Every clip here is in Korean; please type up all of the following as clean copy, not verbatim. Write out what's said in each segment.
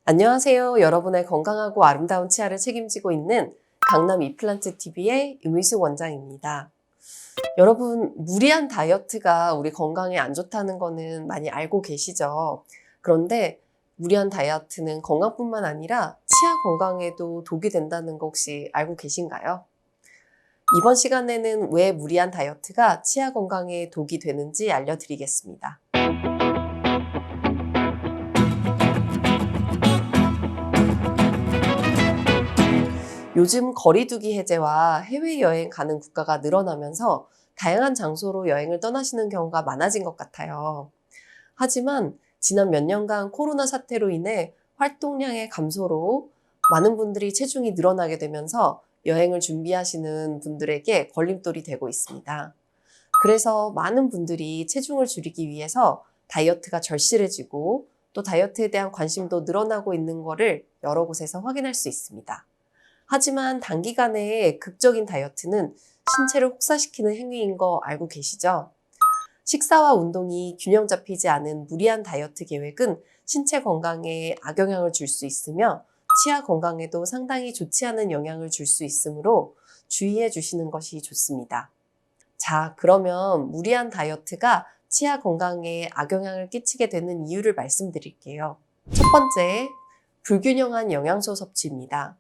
안녕하세요. 여러분의 건강하고 아름다운 치아를 책임지고 있는 강남 이플란트 TV의 임의숙 원장입니다. 여러분, 무리한 다이어트가 우리 건강에 안 좋다는 거는 많이 알고 계시죠? 그런데 무리한 다이어트는 건강뿐만 아니라 치아 건강에도 독이 된다는 거 혹시 알고 계신가요? 이번 시간에는 왜 무리한 다이어트가 치아 건강에 독이 되는지 알려드리겠습니다. 요즘 거리두기 해제와 해외여행 가는 국가가 늘어나면서 다양한 장소로 여행을 떠나시는 경우가 많아진 것 같아요. 하지만 지난 몇 년간 코로나 사태로 인해 활동량의 감소로 많은 분들이 체중이 늘어나게 되면서 여행을 준비하시는 분들에게 걸림돌이 되고 있습니다. 그래서 많은 분들이 체중을 줄이기 위해서 다이어트가 절실해지고 또 다이어트에 대한 관심도 늘어나고 있는 것을 여러 곳에서 확인할 수 있습니다. 하지만 단기간에 극적인 다이어트는 신체를 혹사시키는 행위인 거 알고 계시죠? 식사와 운동이 균형 잡히지 않은 무리한 다이어트 계획은 신체 건강에 악영향을 줄 수 있으며 치아 건강에도 상당히 좋지 않은 영향을 줄 수 있으므로 주의해 주시는 것이 좋습니다. 자, 그러면 무리한 다이어트가 치아 건강에 악영향을 끼치게 되는 이유를 말씀드릴게요. 첫 번째, 불균형한 영양소 섭취입니다.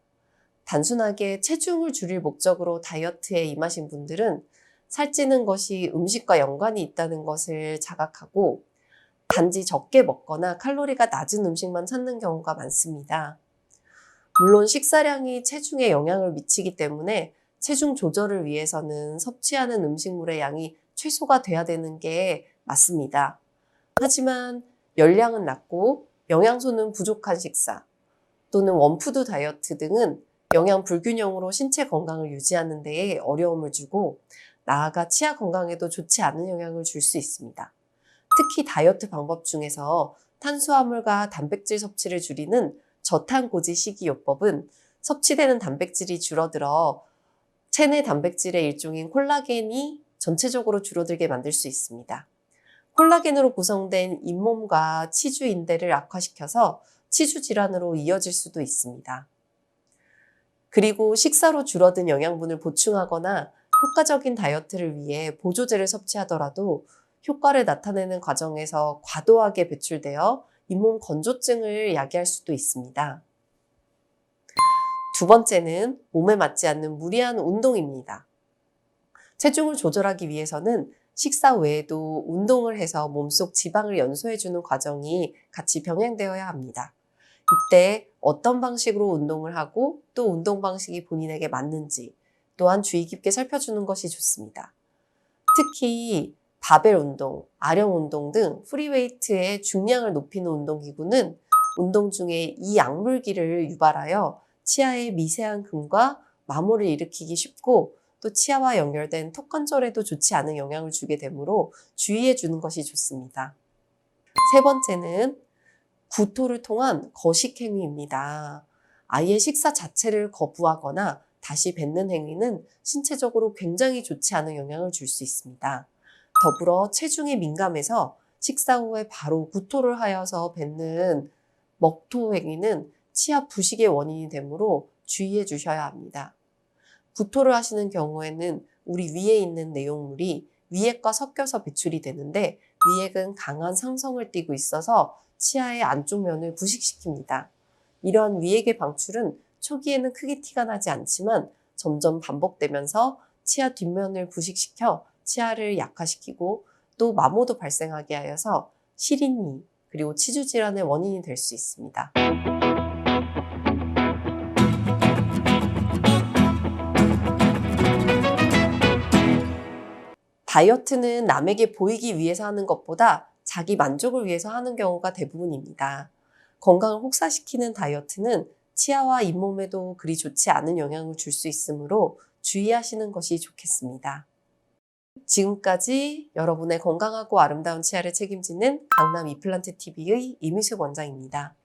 단순하게 체중을 줄일 목적으로 다이어트에 임하신 분들은 살찌는 것이 음식과 연관이 있다는 것을 자각하고 단지 적게 먹거나 칼로리가 낮은 음식만 찾는 경우가 많습니다. 물론 식사량이 체중에 영향을 미치기 때문에 체중 조절을 위해서는 섭취하는 음식물의 양이 최소가 돼야 되는 게 맞습니다. 하지만 열량은 낮고 영양소는 부족한 식사 또는 원푸드 다이어트 등은 영양 불균형으로 신체 건강을 유지하는 데에 어려움을 주고 나아가 치아 건강에도 좋지 않은 영향을 줄 수 있습니다. 특히 다이어트 방법 중에서 탄수화물과 단백질 섭취를 줄이는 저탄고지 식이요법은 섭취되는 단백질이 줄어들어 체내 단백질의 일종인 콜라겐이 전체적으로 줄어들게 만들 수 있습니다. 콜라겐으로 구성된 잇몸과 치주 인대를 악화시켜서 치주 질환으로 이어질 수도 있습니다. 그리고 식사로 줄어든 영양분을 보충하거나 효과적인 다이어트를 위해 보조제를 섭취하더라도 효과를 나타내는 과정에서 과도하게 배출되어 잇몸 건조증을 야기할 수도 있습니다. 두 번째는 몸에 맞지 않는 무리한 운동입니다. 체중을 조절하기 위해서는 식사 외에도 운동을 해서 몸속 지방을 연소해주는 과정이 같이 병행되어야 합니다. 이때 어떤 방식으로 운동을 하고 또 운동 방식이 본인에게 맞는지 또한 주의 깊게 살펴주는 것이 좋습니다. 특히 바벨 운동, 아령 운동 등 프리웨이트의 중량을 높이는 운동기구는 운동 중에 이 약물기를 유발하여 치아에 미세한 금과 마모를 일으키기 쉽고 또 치아와 연결된 턱관절에도 좋지 않은 영향을 주게 되므로 주의해 주는 것이 좋습니다. 세 번째는 구토를 통한 거식 행위입니다. 아예 식사 자체를 거부하거나 다시 뱉는 행위는 신체적으로 굉장히 좋지 않은 영향을 줄 수 있습니다. 더불어 체중에 민감해서 식사 후에 바로 구토를 하여서 뱉는 먹토 행위는 치아 부식의 원인이 되므로 주의해 주셔야 합니다. 구토를 하시는 경우에는 우리 위에 있는 내용물이 위액과 섞여서 배출이 되는데 위액은 강한 상성을 띠고 있어서 치아의 안쪽 면을 부식시킵니다. 이러한 위액의 방출은 초기에는 크게 티가 나지 않지만 점점 반복되면서 치아 뒷면을 부식시켜 치아를 약화시키고 또 마모도 발생하게 하여서 시린니 그리고 치주 질환의 원인이 될 수 있습니다. 다이어트는 남에게 보이기 위해서 하는 것보다 자기 만족을 위해서 하는 경우가 대부분입니다. 건강을 혹사시키는 다이어트는 치아와 잇몸에도 그리 좋지 않은 영향을 줄 수 있으므로 주의하시는 것이 좋겠습니다. 지금까지 여러분의 건강하고 아름다운 치아를 책임지는 강남 이플란트 TV의 임희숙 원장입니다.